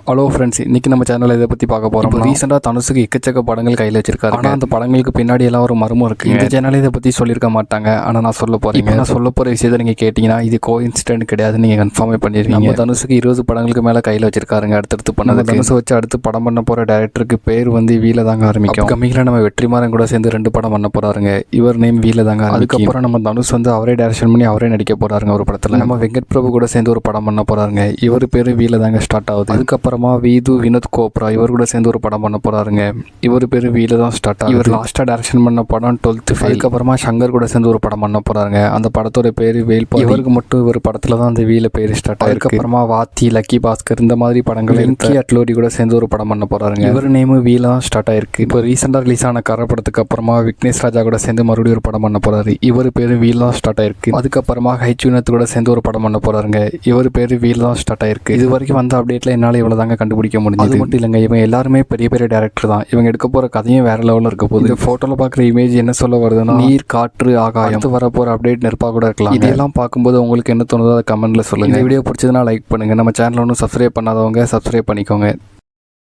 Hello friends, இன்றைக்கி நம்ம சேனலில் இதை பற்றி பார்க்க போகிறோம். ரீசெண்டாக தனுஷுக்கு எக்கச்சக்க படங்கள் கையில் வச்சிருக்காரு. ஆனால் அந்த படங்களுக்கு பின்னாடி எல்லாம் ஒரு மர்மம் இருக்குது. இந்த சேனலில் இதை பற்றி சொல்லியிருக்க மாட்டாங்க. ஆனால் நான் சொல்ல போகிறேன். நான் சொல்ல போகிற விஷயத்தை நீங்கள் கேட்டிங்கன்னா இது கோஇன்சிடென்ட் கிடையாது, நீங்கள் கன்ஃபார்மே பண்ணிடுவீங்க. நம்ம தனுஷுக்கு 20 படங்களுக்கு மேலே கையில் வச்சிருக்காருங்க. அடுத்தடுத்து பண்ணது தனுஷை வச்சு அடுத்து படம் பண்ண போகிற டேரக்டருக்கு பேர் வந்து வீல தாங்க ஆரம்பிக்கும். கம்மியில் நம்ம வெற்றிமாறன் கூட சேர்ந்து 2 படம் பண்ண போகிறாருங்க. இவர் நேம் வீல தாங்க. அதுக்கப்புறம் நம்ம தனுஷ் வந்து அவரே டைரக்ஷன் பண்ணி அவரே நடிக்க போகிறாருங்க ஒரு படத்தில். நம்ம வெங்கட் பிரபு கூட சேர்ந்து ஒரு படம் பண்ண போகிறாருங்க. இவர் பேர் வீல தாங்க ஸ்டார்ட் ஆகுது. அதுக்கப்புறமா வீது வினோத் கோப்ரா இவர் கூட சேர்ந்து ஒரு படம் பண்ண போறாருங்க. இவர் பேரு வீல தான் ஸ்டார்ட் ஆகுது. இவர் லாஸ்டா டைரக்ஷன் பண்ண படம் 12th ஃபெயில். அதுக்கப்புறமா சங்கர் கூட சேர்ந்து ஒரு படம் பண்ண போறாருங்க. அந்த படத்தோட பேரு வேல்பாரி. இவருக்கு மட்டும் ஒரு படத்துல தான் அந்த வீல பேரு ஸ்டார்ட் ஆயிருக்கு. அதுக்கப்புறமா வாத்தி, லக்கி பாஸ்கர் இந்த மாதிரி படங்கள் வெங்கி அட்லோடி கூட சேர்ந்து ஒரு படம் பண்ண போறாருங்க. இவர் நேம் வீல தான் ஸ்டார்ட் ஆயிருக்கு. இப்போ ரீசெண்டா ரிலீஸ் ஆன கர படத்துக்கு அப்புறமா விக்னேஷ் ராஜா கூட சேர்ந்து மறுபடியும் ஒரு படம் பண்ண போறாரு. இவர் பேரு வீல தான் ஸ்டார்ட் ஆயிருக்கு. அதுக்கப்புறமா ஹைச்சுனத் கூட சேர்ந்து ஒரு படம் பண்ண போறாருங்க. இவர் பேரு வீல தான் ஸ்டார்ட் ஆயிருக்கு. இது வரைக்கும் வந்த அப்டேட்ல என்னால இவ்வளவு தாங்க கண்டுபிடிக்க முடியும். அது மட்டும் இல்லைங்க, இவங்க எல்லாருமே பெரிய பெரிய டேரக்டர் தான். இவங்க எடுக்க போற கதையும் வேற லெவலில் இருக்க போகுது. போட்டோல பாக்குற இமேஜ் என்ன சொல்ல வருதுன்னா நீர், காற்று, ஆகாயம். வர போற அப்டேட் நெருப்பா கூட இருக்கலாம். இதெல்லாம் பார்க்கும்போது உங்களுக்கு என்ன தோணுதோ அதை கமெண்ட்ல சொல்லுங்க. இந்த வீடியோ பிடிச்சதுன்னா லைக் பண்ணுங்க. நம்ம சேனல் ஒன்றும் சப்ஸ்கிரைப் பண்ணாதவங்க சப்ஸ்கிரைப் பண்ணிக்கோங்க.